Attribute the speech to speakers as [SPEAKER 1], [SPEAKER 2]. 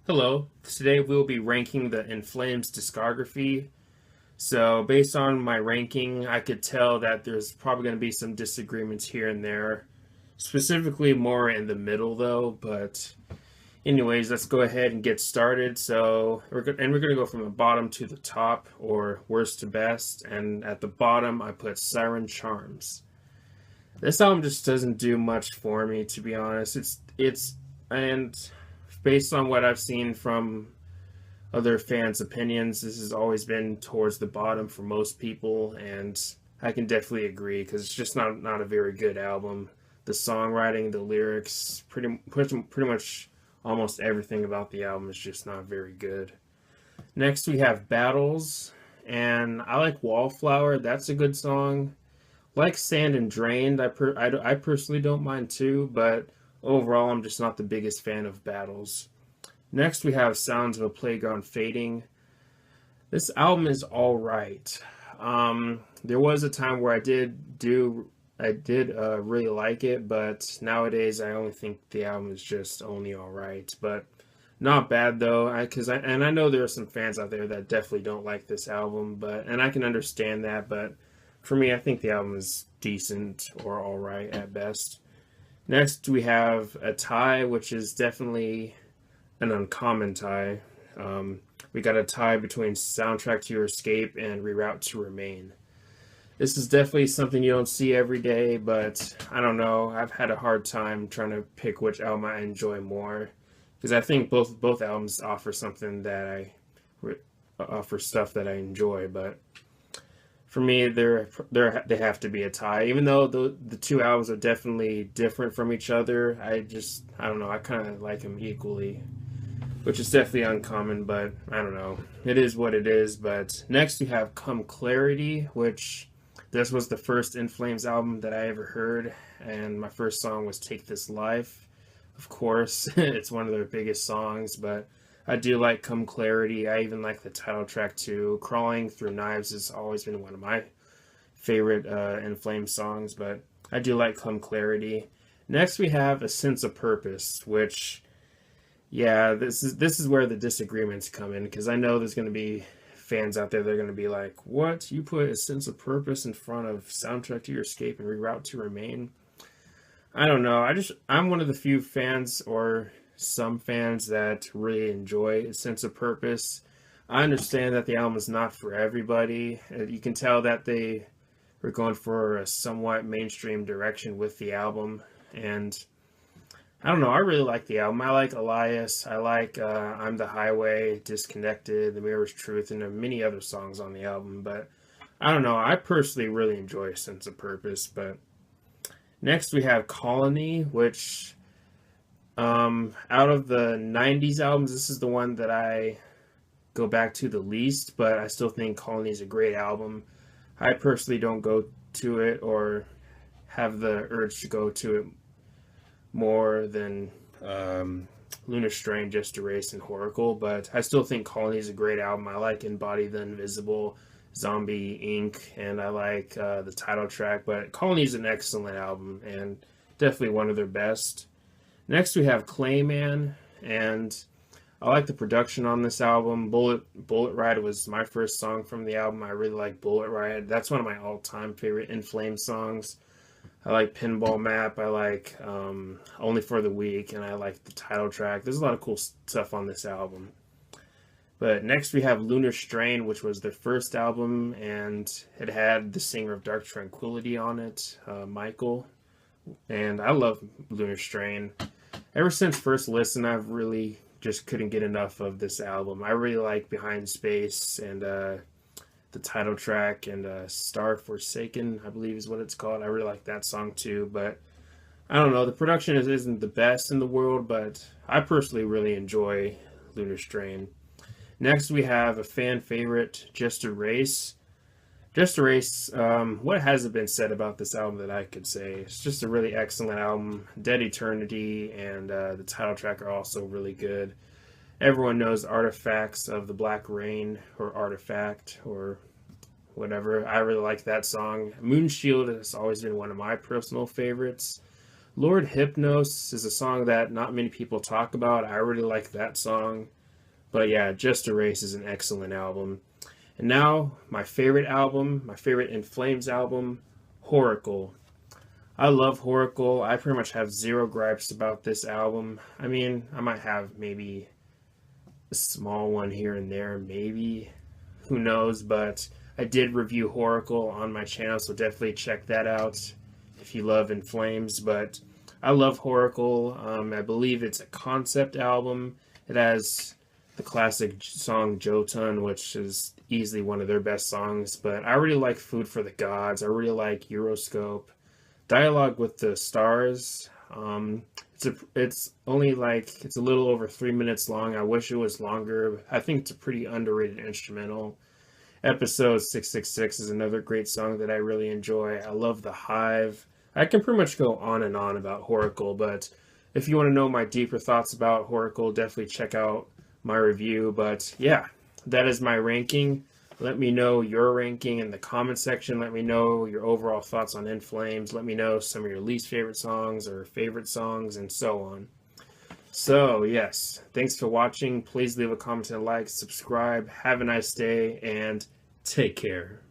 [SPEAKER 1] Hello, today we'll be ranking the In Flames discography. So, based on my ranking, I could tell that there's probably going to be some disagreements here and there, specifically more in the middle though. But, anyways, let's go ahead and get started. We're going to go from the bottom to the top, or worst to best. And at the bottom, I put Siren Charms. This album just doesn't do much for me, to be honest. And based on what I've seen from other fans' opinions, this has always been towards the bottom for most people, and I can definitely agree because it's just not a very good album. The songwriting, the lyrics, pretty much almost everything about the album is just not very good. Next, we have Battles, and I like Wallflower. That's a good song. Like Sand and Drained, I personally don't mind too, but overall, I'm just not the biggest fan of Battles. Next, we have Sounds of a Playground Fading. This album is all right. There was a time where I did really like it, but nowadays I only think the album is just only all right. But not bad though, and I know there are some fans out there that definitely don't like this album, and I can understand that. But for me, I think the album is decent or all right at best. Next, we have a tie, which is definitely an uncommon tie. We got a tie between Soundtrack to Your Escape and Reroute to Remain. This is definitely something you don't see every day, but I don't know. I've had a hard time trying to pick which album I enjoy more because I think both albums offer something that offer stuff that I enjoy, but for me, they have to be a tie. Even though the two albums are definitely different from each other, I don't know. I kind of like them equally, which is definitely uncommon. But I don't know. It is what it is. But next we have Come Clarity, which this was the first In Flames album that I ever heard, and my first song was Take This Life. Of course, it's one of their biggest songs, but I do like Come Clarity. I even like the title track too. Crawling Through Knives has always been one of my favorite In Flames songs, but I do like Come Clarity. Next we have A Sense of Purpose, which, yeah, this is where the disagreements come in, because I know there's going to be fans out there that are going to be like, what? You put A Sense of Purpose in front of Soundtrack to Your Escape and Reroute to Remain? I don't know. I'm one of the few fans, or some fans, that really enjoy A Sense of Purpose. I understand that the album is not for everybody. You can tell that they were going for a somewhat mainstream direction with the album, and I don't know. I really like the album. I like Elias. I like I'm the Highway, Disconnected, The Mirror's Truth, and there are many other songs on the album. But I don't know. I personally really enjoy A Sense of Purpose. But next we have Colony, which out of the 90s albums, this is the one that I go back to the least, but I still think Colony is a great album. I personally don't go to it or have the urge to go to it more than Lunar Strain, Just Erased, and Horacle, but I still think Colony is a great album. I like Embody the Invisible, Zombie Inc., and I like the title track, but Colony is an excellent album and definitely one of their best. Next we have Clayman, and I like the production on this album. Bullet Ride was my first song from the album. I really like Bullet Ride. That's one of my all-time favorite In Flames songs. I like Pinball Map. I like Only for the Weak, and I like the title track. There's a lot of cool stuff on this album. But next we have Lunar Strain, which was their first album, and it had the singer of Dark Tranquillity on it, Michael. And I love Lunar Strain. Ever since first listen, I've really just couldn't get enough of this album. I really like Behind Space and the title track, and Star Forsaken, I believe is what it's called. I really like that song too, but I don't know. The production isn't the best in the world, but I personally really enjoy Lunar Strain. Next, we have a fan favorite, Just Erase. Just Erase, what hasn't been said about this album that I could say? It's just a really excellent album. Dead Eternity and the title track are also really good. Everyone knows Artifacts of the Black Rain, or Artifact, or whatever. I really like that song. Moonshield has always been one of my personal favorites. Lord Hypnos is a song that not many people talk about. I really like that song. But yeah, Just Erase is an excellent album. And now, my favorite album, my favorite In Flames album, Horacle. I love Horacle. I pretty much have zero gripes about this album. I mean, I might have maybe a small one here and there, maybe. Who knows? But I did review Horacle on my channel, so definitely check that out if you love In Flames. But I love Horacle. I believe it's a concept album. It has the classic song Jotun, which is easily one of their best songs. But I really like Food for the Gods. I really like Euroscope. Dialogue with the Stars. It's only like, it's a little over 3 minutes long. I wish it was longer. I think it's a pretty underrated instrumental. Episode 666 is another great song that I really enjoy. I love The Hive. I can pretty much go on and on about Horacle, but if you want to know my deeper thoughts about Horacle, definitely check out my review. But yeah, that is my ranking. Let me know your ranking in the comment section. Let me know your overall thoughts on In Flames. Let me know some of your least favorite songs or favorite songs and so on. So yes, thanks for watching. Please leave a comment and a like, subscribe. Have a nice day and take care.